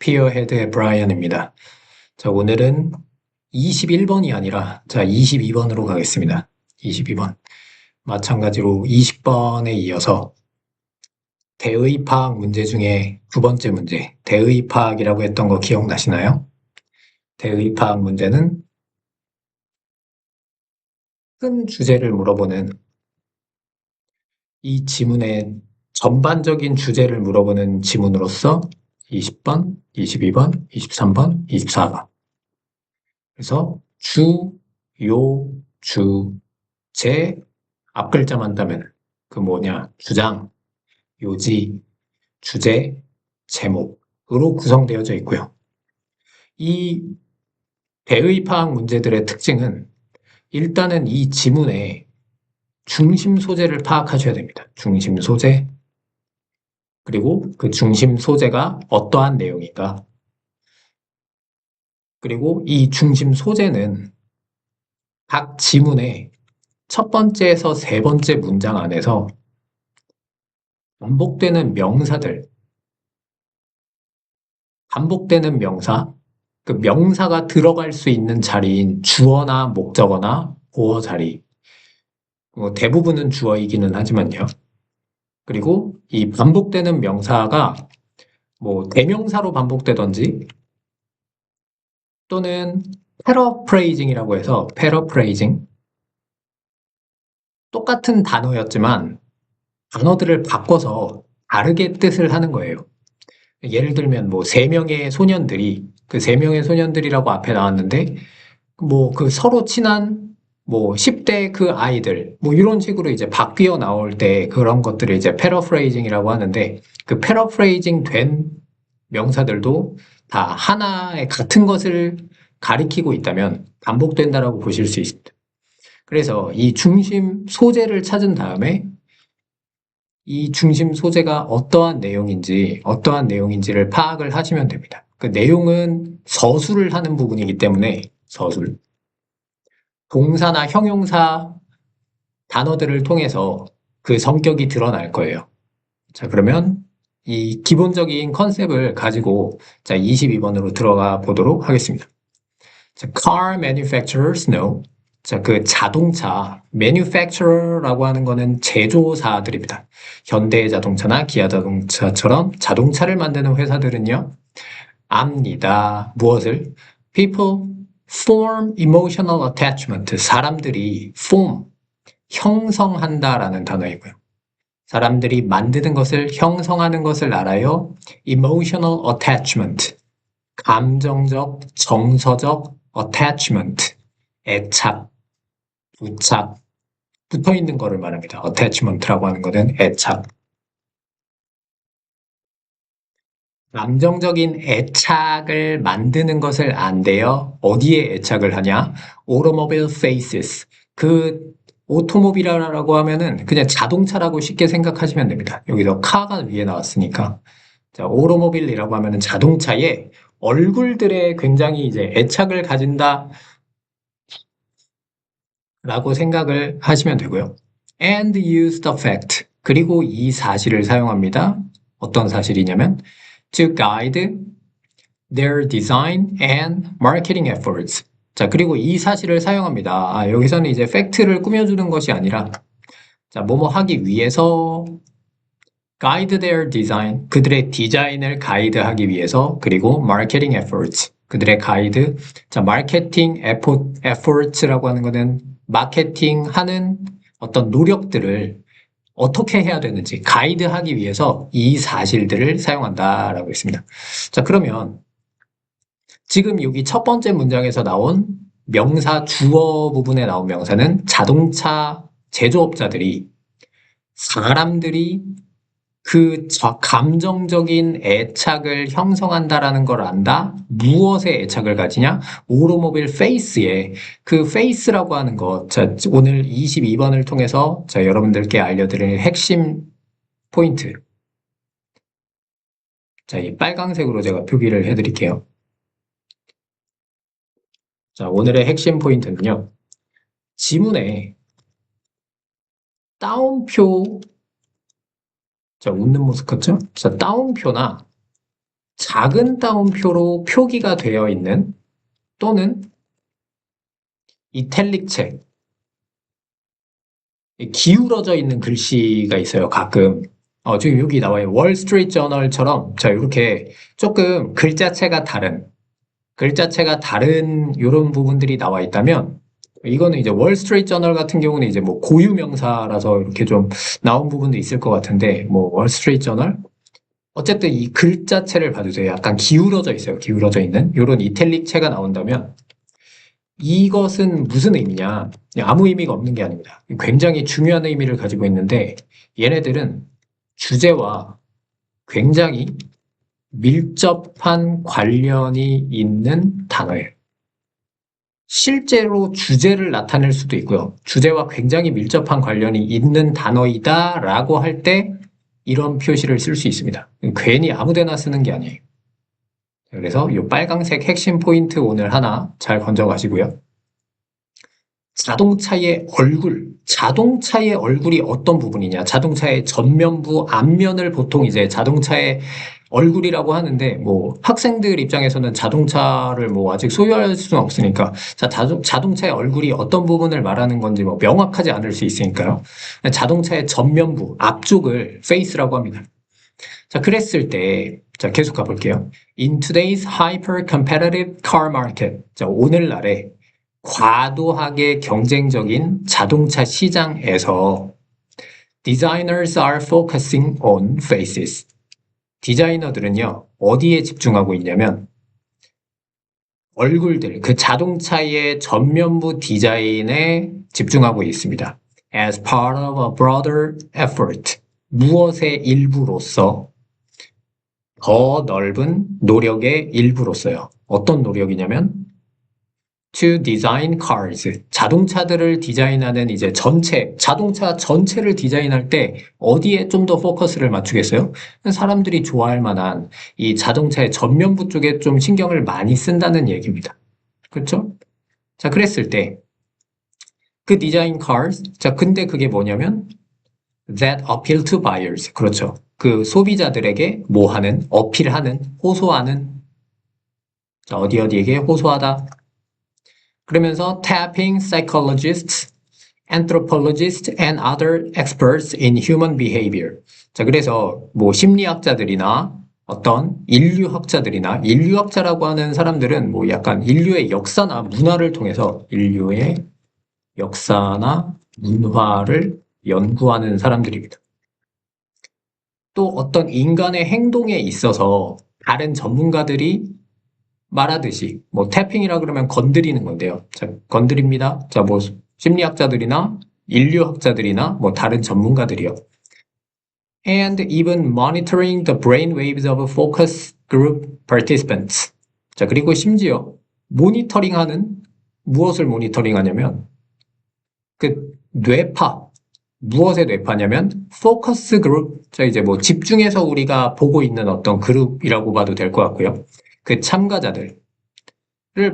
스피어헤드의 브라이언입니다. 자, 오늘은 21번이 아니라, 자, 22번으로 가겠습니다. 22번. 마찬가지로 20번에 이어서 대의파악 문제 중에 두 번째 문제, 대의파악이라고 했던 거 기억나시나요? 대의파악 문제는 큰 주제를 물어보는 이 지문의 전반적인 주제를 물어보는 지문으로서 20번, 22번, 23번, 24번. 그래서 주, 요, 주, 제 앞글자만 따면 그 뭐냐, 주장, 요지, 주제, 제목으로 구성되어져 있고요. 이 대의파악 문제들의 특징은 일단은 이 지문의 중심 소재를 파악하셔야 됩니다. 중심 소재, 그리고 그 중심 소재가 어떠한 내용인가, 그리고 이 중심 소재는 각 지문의 첫 번째에서 세 번째 문장 안에서 반복되는 명사, 그 명사가 들어갈 수 있는 자리인 주어나 목적어나 보어 자리, 대부분은 주어이기는 하지만요. 그리고 이 반복되는 명사가 뭐 대명사로 반복되던지 또는 패러프레이징이라고 해서 패러프레이징, 똑같은 단어였지만 단어들을 바꿔서 다르게 뜻을 하는 거예요. 예를 들면 뭐 세 명의 소년들이 그 세 명의 소년들이라고 앞에 나왔는데 뭐 그 서로 친한 뭐 10대 그 아이들 뭐 이런 식으로 이제 바뀌어 나올 때 그런 것들을 이제 패러프레이징이라고 하는데 그 패러프레이징 된 명사들도 다 하나의 같은 것을 가리키고 있다면 반복된다라고 보실 수 있습니다. 그래서 이 중심 소재를 찾은 다음에 이 중심 소재가 어떠한 내용인지를 파악을 하시면 됩니다. 그 내용은 서술을 하는 부분이기 때문에 서술. 동사나 형용사 단어들을 통해서 그 성격이 드러날 거예요. 자, 그러면 이 기본적인 컨셉을 가지고 자, 22번으로 들어가 보도록 하겠습니다. 자, car manufacturers know. 자, 그 자동차, manufacturer라고 하는 거는 제조사들입니다. 현대자동차나 기아자동차처럼 자동차를 만드는 회사들은요, 압니다. 무엇을? People form emotional attachment. 사람들이 form, 형성한다라는 단어이고요. 사람들이 만드는 것을 형성하는 것을 알아요. emotional attachment. 감정적, 정서적 attachment. 애착, 부착, 붙어 있는 거를 말합니다. attachment라고 하는 것은 애착. 감정적인 애착을 만드는 것을 안돼요. 어디에 애착을 하냐? automobile faces. 그 오토모빌이라고 하면은 그냥 자동차라고 쉽게 생각하시면 됩니다. 여기서 카가 위에 나왔으니까. 자, 오토모빌이라고 하면은 자동차에 얼굴들에 굉장히 이제 애착을 가진다 라고 생각을 하시면 되고요. and use the fact. 그리고 이 사실을 사용합니다. 어떤 사실이냐면 to guide their design and marketing efforts. 자, 그리고 이 사실을 사용합니다. 여기서는 이제 팩트를 꾸며주는 것이 아니라 자, 뭐뭐 하기 위해서 guide their design, 그들의 디자인을 가이드하기 위해서 그리고 marketing efforts, 그들의 가이드. 자, 마케팅 efforts라고 하는 거는 마케팅하는 어떤 노력들을 어떻게 해야 되는지 가이드하기 위해서 이 사실들을 사용한다라고 했습니다. 자, 그러면 지금 여기 첫 번째 문장에서 나온 명사 주어 부분에 나온 명사는 자동차 제조업자들이 사람들이 그 감정적인 애착을 형성한다라는 걸 안다? 무엇에 애착을 가지냐? 오토모빌 페이스에 그 페이스라고 하는 것. 자, 오늘 22번을 통해서 자, 여러분들께 알려드릴 핵심 포인트. 자, 이 빨강색으로 제가 표기를 해드릴게요. 자, 오늘의 핵심 포인트는요. 지문에 따옴표, 자, 웃는 모습 같죠? 자, 따옴표나 작은 따옴표로 표기가 되어 있는 또는 이탈릭 책, 기울어져 있는 글씨가 있어요, 가끔. 지금 여기 나와요. 월스트리트 저널처럼, 자, 이렇게 조금 글자체가 다른 이런 부분들이 나와 있다면, 이거는 이제 월스트리트 저널 같은 경우는 이제 뭐 고유 명사라서 이렇게 좀 나온 부분도 있을 것 같은데, 뭐 월스트리트 저널? 어쨌든 이 글자체를 봐주세요. 약간 기울어져 있어요. 기울어져 있는. 이런 이탈릭체가 나온다면, 이것은 무슨 의미냐? 그냥 아무 의미가 없는 게 아닙니다. 굉장히 중요한 의미를 가지고 있는데 얘네들은 주제와 굉장히 밀접한 관련이 있는 단어예요. 실제로 주제를 나타낼 수도 있고요. 주제와 굉장히 밀접한 관련이 있는 단어이다라고 할 때 이런 표시를 쓸 수 있습니다. 괜히 아무데나 쓰는 게 아니에요. 그래서 이 빨강색 핵심 포인트 오늘 하나 잘 건져 가시고요. 자동차의 얼굴이 어떤 부분이냐? 자동차의 전면부, 앞면을 보통 이제 자동차의 얼굴이라고 하는데, 뭐, 학생들 입장에서는 자동차를 뭐 아직 소유할 수는 없으니까, 자동차의 얼굴이 어떤 부분을 말하는 건지 뭐 명확하지 않을 수 있으니까요. 자동차의 전면부, 앞쪽을 face라고 합니다. 자, 그랬을 때, 자, 계속 가볼게요. In today's hyper-competitive car market. 자, 오늘날에 과도하게 경쟁적인 자동차 시장에서 designers are focusing on faces. 디자이너들은요, 어디에 집중하고 있냐면 얼굴들, 그 자동차의 전면부 디자인에 집중하고 있습니다. As part of a broader effort. 무엇의 일부로서 더 넓은 노력의 일부로서요. 어떤 노력이냐면 to design cars. 자동차들을 디자인하는 이제 자동차 전체를 디자인할 때 어디에 좀 더 포커스를 맞추겠어요? 사람들이 좋아할 만한 이 자동차의 전면부 쪽에 좀 신경을 많이 쓴다는 얘기입니다. 그렇죠? 자, 그랬을 때 그 디자인 cars. 자, 근데 그게 뭐냐면 that appeal to buyers. 그렇죠. 그 소비자들에게 뭐 하는, 어필하는, 호소하는. 자, 어디에게 호소하다. 그러면서 tapping psychologists, anthropologists and other experts in human behavior. 자, 그래서 뭐 심리학자들이나 어떤 인류학자라고 하는 사람들은 뭐 약간 인류의 역사나 문화를 통해서 인류의 역사나 문화를 연구하는 사람들입니다. 또 어떤 인간의 행동에 있어서 다른 전문가들이 말하듯이 뭐 태핑이라 그러면 건드리는 건데요. 자, 건드립니다. 자, 뭐 심리학자들이나 인류학자들이나 뭐 다른 전문가들이요. And even monitoring the brain waves of focus group participants. 자, 그리고 심지어 무엇을 모니터링하냐면 그 무엇의 뇌파냐면 포커스 그룹. 자, 이제 뭐 집중해서 우리가 보고 있는 어떤 그룹이라고 봐도 될 것 같고요. 그 참가자들을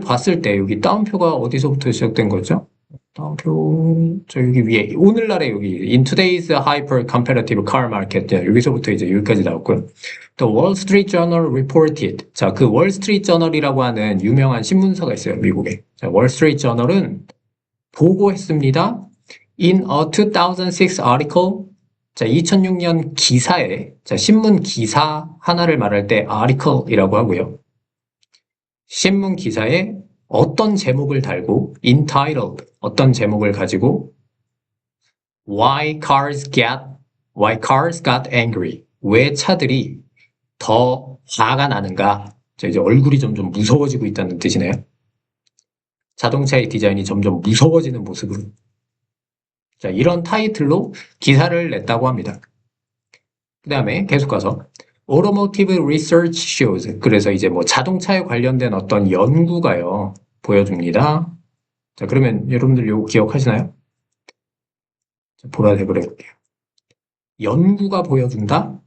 봤을 때 여기 따옴표가 어디서부터 시작된 거죠? 따옴표 저 여기 위에 오늘날에 여기 in today's hyper competitive car market. 여기서부터 이제 여기까지 나왔고요. The Wall Street Journal reported. 자, 그 Wall Street Journal이라고 하는 유명한 신문사가 있어요, 미국에. 자, Wall Street Journal은 보고했습니다. In a 2006 article. 자, 2006년 기사에, 자, 신문 기사 하나를 말할 때 article이라고 하고요. 신문 기사에 어떤 제목을 달고 entitled 어떤 제목을 가지고 why cars got angry. 왜 차들이 더 화가 나는가? 자, 이제 얼굴이 점점 무서워지고 있다는 뜻이네요. 자동차의 디자인이 점점 무서워지는 모습으로. 자, 이런 타이틀로 기사를 냈다고 합니다. 그 다음에 계속 가서 Automotive Research Shows. 그래서 이제 뭐 자동차에 관련된 어떤 연구가요, 보여줍니다. 자, 그러면 여러분들 이거 기억하시나요? 자, 보라색으로 해볼게요. 연구가 보여준다?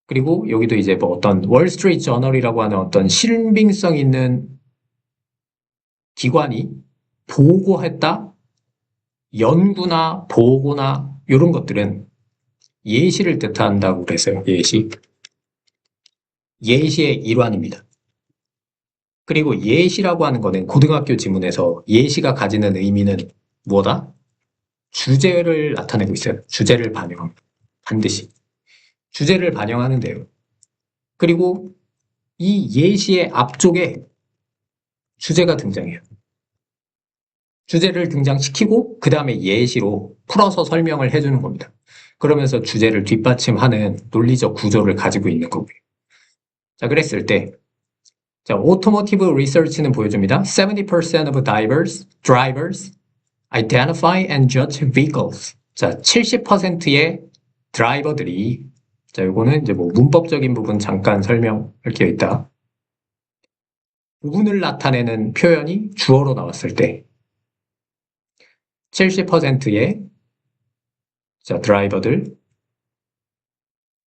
그리고 여기도 이제 뭐 어떤 월스트리트 저널이라고 하는 어떤 신빙성 있는 기관이 보고했다? 연구나 보고나 이런 것들은 예시를 뜻한다고 그랬어요. 예시. 예시의 일환입니다. 그리고 예시라고 하는 거는 고등학교 지문에서 예시가 가지는 의미는 뭐다? 주제를 나타내고 있어요. 주제를 반영합니다. 반드시. 주제를 반영하는데요. 그리고 이 예시의 앞쪽에 주제가 등장해요. 주제를 등장시키고 그 다음에 예시로 풀어서 설명을 해주는 겁니다. 그러면서 주제를 뒷받침하는 논리적 구조를 가지고 있는 거고요. 자, 그랬을 때 자, 오토모티브 리서치는 보여줍니다. 70% of drivers identify and judge vehicles. 자, 70%의 드라이버들이 자, 요거는 이제 뭐 문법적인 부분 잠깐 설명할 게 있다. 부분을 나타내는 표현이 주어로 나왔을 때 70%의 자, 드라이버들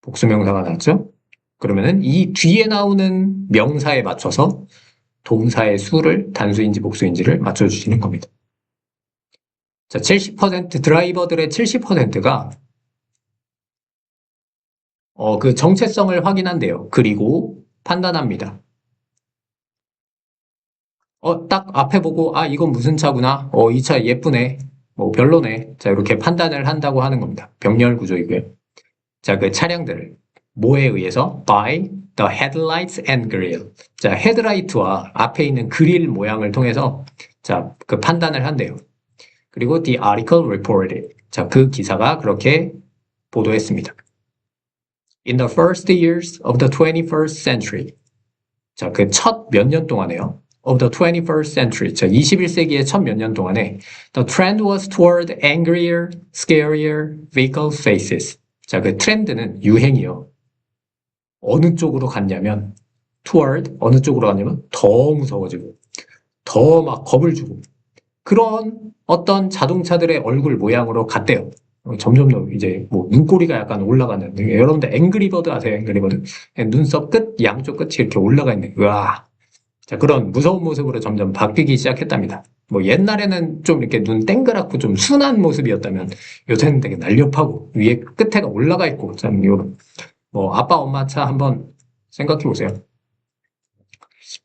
복수명사가 나왔죠? 그러면은 이 뒤에 나오는 명사에 맞춰서 동사의 수를 단수인지 복수인지를 맞춰주시는 겁니다. 자, 70% 드라이버들의 70%가 그 정체성을 확인한대요. 그리고 판단합니다. 딱 앞에 보고 이건 무슨 차구나. 이 차 예쁘네. 뭐 별로네. 자, 이렇게 판단을 한다고 하는 겁니다. 병렬 구조이고요. 자, 그 차량들을 뭐에 의해서? By the headlights and grill. 자, 헤드라이트와 앞에 있는 그릴 모양을 통해서 자, 그 판단을 한대요. 그리고 the article reported. 자, 그 기사가 그렇게 보도했습니다. In the first years of the 21st century. 자, 그 첫 몇 년 동안에요. Of the 21st century. 자, 21세기의 첫 몇 년 동안에 the trend was toward angrier, scarier vehicle faces. 자, 그 트렌드는 유행이요. 어느 쪽으로 갔냐면 toward 어느 쪽으로 갔냐면 더 무서워지고 더 막 겁을 주고 그런 어떤 자동차들의 얼굴 모양으로 갔대요. 점점 더 이제 뭐 눈꼬리가 약간 올라가는 여러분들 앵그리버드 아세요? 앵그리버드 눈썹 끝 양쪽 끝이 이렇게 올라가 있는 와. 자, 그런 무서운 모습으로 점점 바뀌기 시작했답니다. 뭐 옛날에는 좀 이렇게 눈 땡그랗고 좀 순한 모습이었다면 요새는 되게 날렵하고 위에 끝에가 올라가 있고 참 뭐 아빠 엄마 차 한번 생각해 보세요.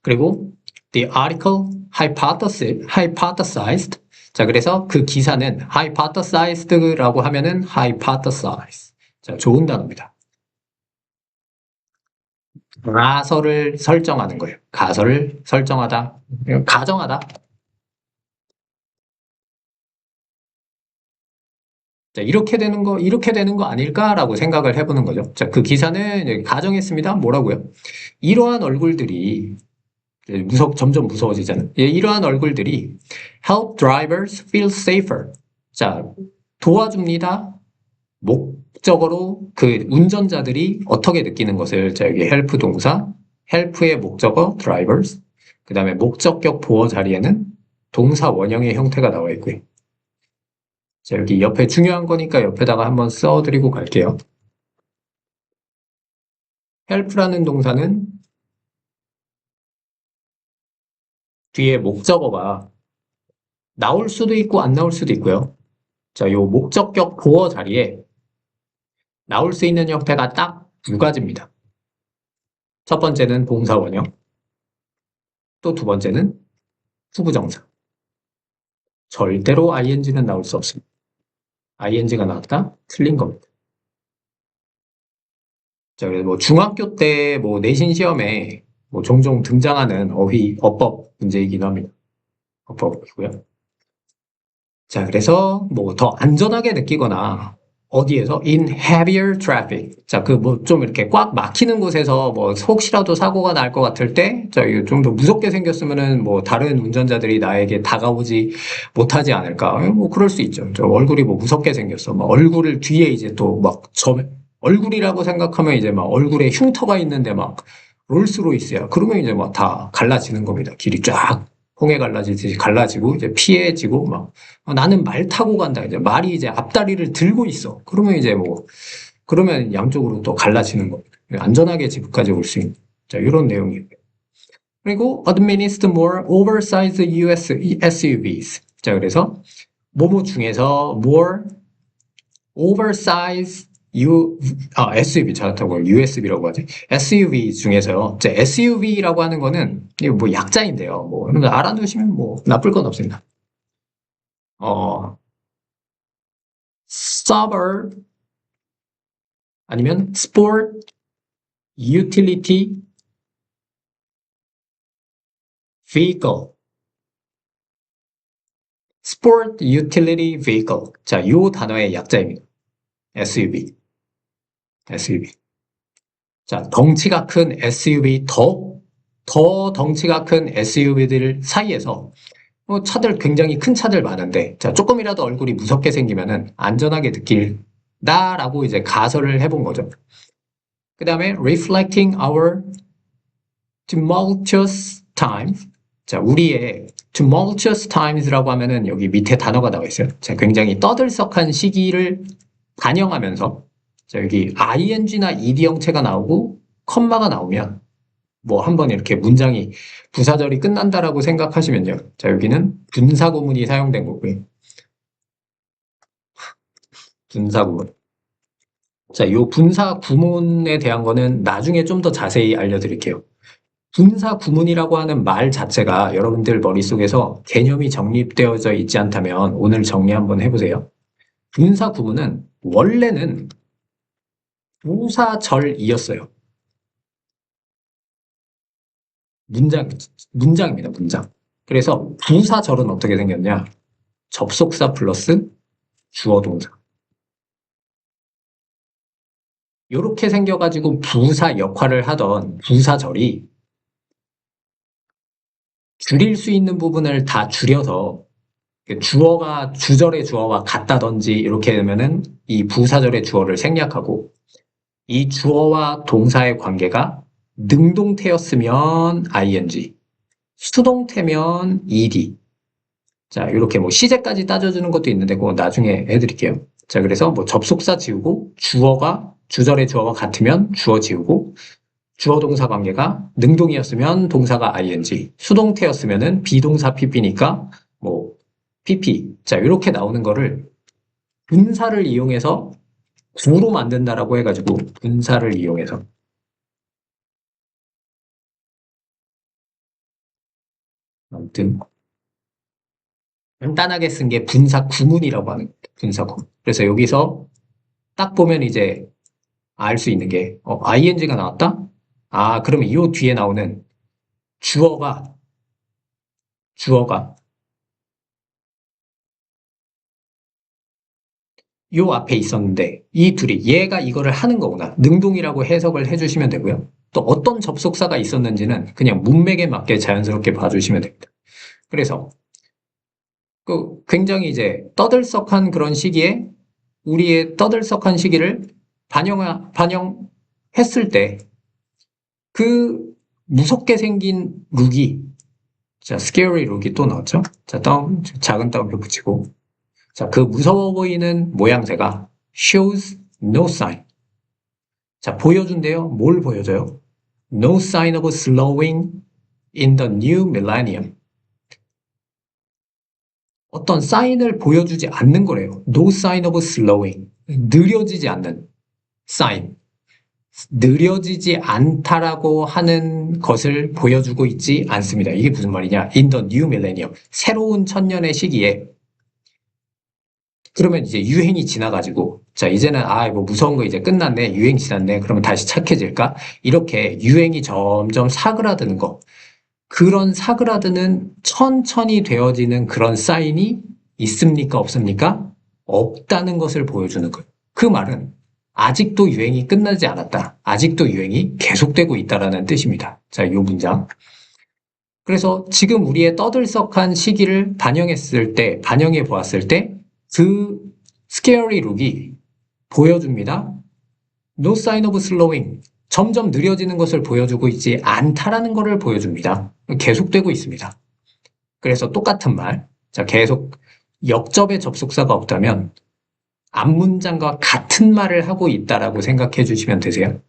그리고 the article hypothesized. 자, 그래서 그 기사는 hypothesized라고 하면은 hypothesize. 자, 좋은 단어입니다. 가설을 설정하는 거예요. 가설을 설정하다, 가정하다. 자, 이렇게 되는 거 아닐까라고 생각을 해보는 거죠. 자, 그 기사는 가정했습니다. 뭐라고요? 이러한 얼굴들이 점점 무서워지잖아요. 이러한 얼굴들이 help drivers feel safer. 자, 도와줍니다. 목적어로 그 운전자들이 어떻게 느끼는 것을 자, 여기 help 동사, help의 목적어 drivers, 그 다음에 목적격 보어 자리에는 동사 원형의 형태가 나와 있고요. 자, 여기 옆에 중요한 거니까 옆에다가 한번 써드리고 갈게요. help라는 동사는 뒤에 목적어가 나올 수도 있고 안 나올 수도 있고요. 자, 요 목적격 보어 자리에 나올 수 있는 형태가 딱 두 가지입니다. 첫 번째는 동사 원형, 또 두 번째는 후부정사. 절대로 ing는 나올 수 없습니다. ing가 나왔다? 틀린 겁니다. 자, 그래서 뭐 중학교 때 뭐 내신 시험에 뭐 종종 등장하는 어법 문제이기도 합니다. 어법이고요. 자, 그래서 뭐 더 안전하게 느끼거나 어디에서 in heavier traffic. 자, 그 뭐 좀 이렇게 꽉 막히는 곳에서 뭐 혹시라도 사고가 날 것 같을 때, 자, 좀 더 무섭게 생겼으면은 뭐 다른 운전자들이 나에게 다가오지 못하지 않을까. 뭐 그럴 수 있죠. 저 얼굴이 뭐 무섭게 생겼어. 막 얼굴을 뒤에 이제 또 막 얼굴이라고 생각하면 이제 막 얼굴에 흉터가 있는데 막 롤스로이스야. 그러면 이제 막 다 갈라지는 겁니다. 길이 쫙 홍해 갈라지듯이 갈라지고 이제 피해지고 막 나는 말 타고 간다. 이제 말이 이제 앞다리를 들고 있어. 그러면 이제 뭐 그러면 양쪽으로 또 갈라지는 겁니다. 안전하게 집까지 올 수 있는 자 이런 내용이에요. 그리고 administer more oversized US SUVs. 자 그래서 뭐뭐 중에서 more oversized SUV, 잘못하고 USB라고 하지. SUV 중에서요. 이제 SUV라고 하는 거는, 이거 뭐 약자인데요. 뭐, 여러분 알아두시면 뭐, 나쁠 건 없습니다. 어, suburb, 아니면 sport, utility, vehicle. sport, utility, vehicle. 자, 요 단어의 약자입니다. SUV. SUV. 자, 덩치가 큰 SUV, 더 덩치가 큰 SUV들 사이에서 차들 굉장히 큰 차들 많은데, 자, 조금이라도 얼굴이 무섭게 생기면은 안전하게 느낄다라고 이제 가설을 해본 거죠. 그 다음에 reflecting our tumultuous times. 자, 우리의 tumultuous times라고 하면은 여기 밑에 단어가 나와 있어요. 자, 굉장히 떠들썩한 시기를 반영하면서, 자, 여기 ing나 ed 형체가 나오고 컴마가 나오면 뭐 한번 이렇게 문장이 부사절이 끝난다라고 생각하시면요. 자, 여기는 분사구문이 사용된 거고요. 분사구문. 자, 요 분사구문에 대한 거는 나중에 좀 더 자세히 알려드릴게요. 분사구문이라고 하는 말 자체가 여러분들 머릿속에서 개념이 정립되어져 있지 않다면 오늘 정리 한번 해보세요. 분사구문은 원래는 부사절이었어요. 문장입니다, 문장. 그래서 부사절은 어떻게 생겼냐? 접속사 플러스 주어 동사. 이렇게 생겨가지고 부사 역할을 하던 부사절이 줄일 수 있는 부분을 다 줄여서 주어가 주절의 주어와 같다든지 이렇게 되면은 이 부사절의 주어를 생략하고 이 주어와 동사의 관계가 능동태였으면 ing, 수동태면 ed. 자, 이렇게 뭐 시제까지 따져주는 것도 있는데 그거 나중에 해드릴게요. 자, 그래서 뭐 접속사 지우고 주어가 주절의 주어가 같으면 주어 지우고 주어 동사 관계가 능동이었으면 동사가 ing, 수동태였으면은 비동사 pp니까 뭐 pp. 자, 이렇게 나오는 거를 분사를 이용해서 구로 만든다라고 해가지고 분사를 이용해서 아무튼 간단하게 쓴 게 분사 구문이라고 하는 거예요. 분사 구문. 그래서 여기서 딱 보면 이제 알 수 있는 게 ing가 나왔다? 아, 그러면 이 뒤에 나오는 주어가 요 앞에 있었는데 이 둘이 얘가 이거를 하는 거구나. 능동이라고 해석을 해주시면 되고요. 또 어떤 접속사가 있었는지는 그냥 문맥에 맞게 자연스럽게 봐주시면 됩니다. 그래서 그 굉장히 이제 떠들썩한 그런 시기에 우리의 떠들썩한 시기를 반영했을 때 그 무섭게 생긴 룩이, 자, scary 룩이 또 나왔죠? 자, 작은 따옴표 붙이고, 자, 그 무서워 보이는 모양새가 shows no sign. 자, 보여준대요. 뭘 보여줘요? No sign of slowing in the new millennium. 어떤 사인을 보여주지 않는 거래요. No sign of slowing. 느려지지 않는 sign. 느려지지 않다라고 하는 것을 보여주고 있지 않습니다. 이게 무슨 말이냐? In the new millennium. 새로운 천년의 시기에 그러면 이제 유행이 지나가지고 자 이제는 뭐 무서운 거 이제 끝났네. 유행 지났네. 그러면 다시 착해질까? 이렇게 유행이 점점 사그라드는 거. 그런 사그라드는 천천히 되어지는 그런 사인이 있습니까? 없습니까? 없다는 것을 보여주는 거예요. 그 말은 아직도 유행이 끝나지 않았다. 아직도 유행이 계속되고 있다라는 뜻입니다. 자, 이 문장. 그래서 지금 우리의 떠들썩한 시기를 반영해 보았을 때 그 scary 룩이 보여줍니다. No sign of slowing. 점점 느려지는 것을 보여주고 있지 않다라는 것을 보여줍니다. 계속되고 있습니다. 그래서 똑같은 말. 자, 계속 역접의 접속사가 없다면 앞문장과 같은 말을 하고 있다라고 생각해 주시면 되세요.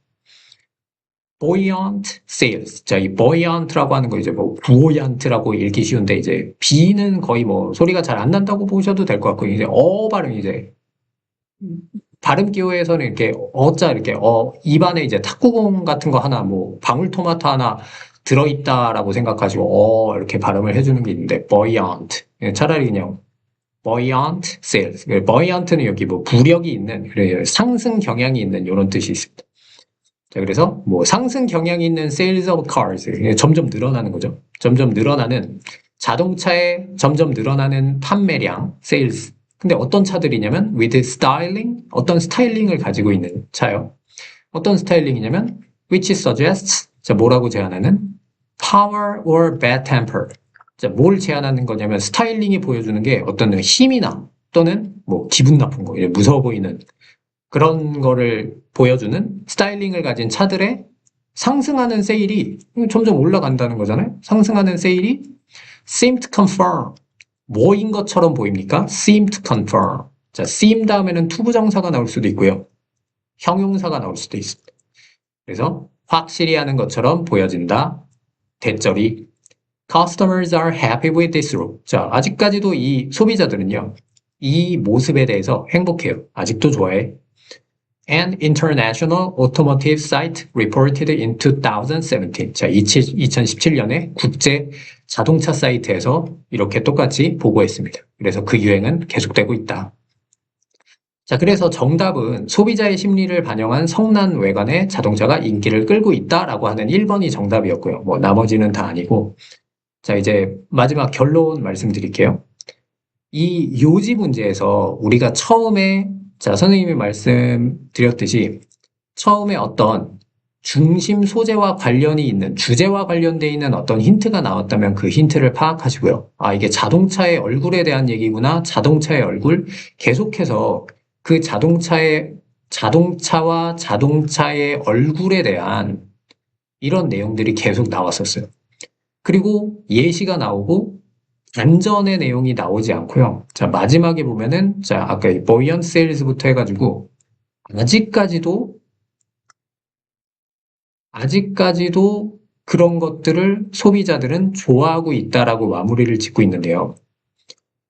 buoyant sales. 자, 이 buoyant라고 하는 거 이제 뭐 buoyant라고 읽기 쉬운데 이제 B는 거의 뭐 소리가 잘 안 난다고 보셔도 될 것 같고 이제 발음이 이제 발음 기호에서는 이렇게 어자 이렇게 입안에 이제 탁구공 같은 거 하나 뭐 방울토마토 하나 들어있다라고 생각하시고 이렇게 발음을 해주는 게 있는데 buoyant 차라리 그냥 buoyant sales buoyant는 여기 뭐 부력이 있는 그래 상승 경향이 있는 이런 뜻이 있습니다. 자 그래서 뭐 상승 경향이 있는 sales of cars 점점 늘어나는 거죠. 점점 늘어나는 자동차의 점점 늘어나는 판매량 sales 근데 어떤 차들이냐면 with styling 어떤 스타일링을 가지고 있는 차요. 어떤 스타일링이냐면 which suggests 자 뭐라고 제안하는 power or bad temper 자 뭘 제안하는 거냐면 스타일링이 보여주는 게 어떤 힘이나 또는 뭐 기분 나쁜 거 무서워 보이는 그런 거를 보여주는 스타일링을 가진 차들의 상승하는 세일이 점점 올라간다는 거잖아요. 상승하는 세일이 seem to confirm 뭐인 것처럼 보입니까? seem to confirm. 자, seem 다음에는 투부정사가 나올 수도 있고요. 형용사가 나올 수도 있습니다. 그래서 확실히 하는 것처럼 보여진다. 대절이 Customers are happy with this look. 자, 아직까지도 이 소비자들은요. 이 모습에 대해서 행복해요. 아직도 좋아해. An international automotive site reported in 2017. 자, 2017년에 국제 자동차 사이트에서 이렇게 똑같이 보고했습니다. 그래서 그 유행은 계속되고 있다. 자, 그래서 정답은 소비자의 심리를 반영한 성난 외관의 자동차가 인기를 끌고 있다라고 하는 1번이 정답이었고요. 뭐 나머지는 다 아니고. 자, 이제 마지막 결론 말씀드릴게요. 이 요지 문제에서 우리가 처음에 자, 선생님이 말씀드렸듯이 처음에 어떤 중심 소재와 관련이 있는 주제와 관련돼 있는 어떤 힌트가 나왔다면 그 힌트를 파악하시고요. 아, 이게 자동차의 얼굴에 대한 얘기구나. 자동차의 얼굴. 계속해서 그 자동차와 자동차의 얼굴에 대한 이런 내용들이 계속 나왔었어요. 그리고 예시가 나오고 안전의 내용이 나오지 않고요. 자, 마지막에 보면은, 자, 아까 이 buoyant sales부터 해가지고, 아직까지도 그런 것들을 소비자들은 좋아하고 있다라고 마무리를 짓고 있는데요.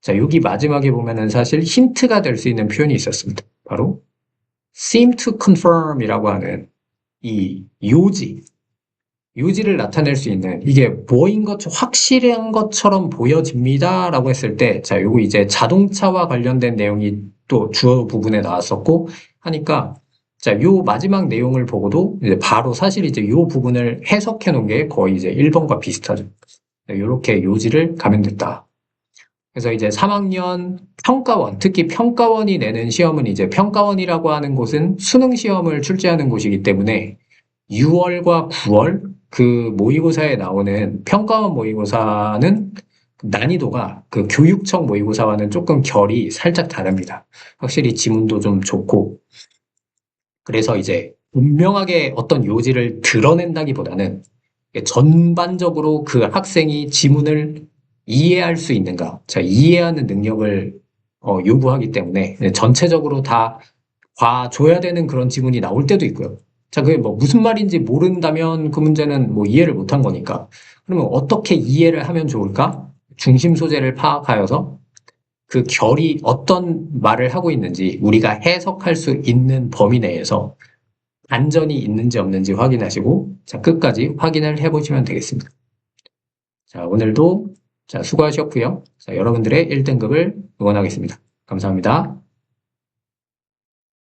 자, 여기 마지막에 보면은 사실 힌트가 될 수 있는 표현이 있었습니다. 바로, seem to confirm이라고 하는 이 요지를 나타낼 수 있는 이게 뭐인 것 확실한 것처럼 보여집니다라고 했을 때, 자, 요거 이제 자동차와 관련된 내용이 또 주어 부분에 나왔었고 하니까, 자, 요 마지막 내용을 보고도 이제 바로 사실 이제 요 부분을 해석해 놓은 게 거의 이제 1번과 비슷하죠. 요렇게 요지를 가면 됐다. 그래서 이제 3학년 평가원, 특히 평가원이 내는 시험은 이제 평가원이라고 하는 곳은 수능 시험을 출제하는 곳이기 때문에 6월과 9월 그 모의고사에 나오는 평가원 모의고사는 난이도가 그 교육청 모의고사와는 조금 결이 살짝 다릅니다. 확실히 지문도 좀 좋고 그래서 이제 분명하게 어떤 요지를 드러낸다기보다는 전반적으로 그 학생이 지문을 이해할 수 있는가, 자, 이해하는 능력을 요구하기 때문에 전체적으로 다 봐줘야 되는 그런 지문이 나올 때도 있고요. 자, 그게 뭐 무슨 말인지 모른다면 그 문제는 뭐 이해를 못한 거니까. 그러면 어떻게 이해를 하면 좋을까? 중심 소재를 파악하여서 그 결이 어떤 말을 하고 있는지 우리가 해석할 수 있는 범위 내에서 반전이 있는지 없는지 확인하시고 자, 끝까지 확인을 해보시면 되겠습니다. 자, 오늘도 자, 수고하셨고요. 자, 여러분들의 1등급을 응원하겠습니다. 감사합니다.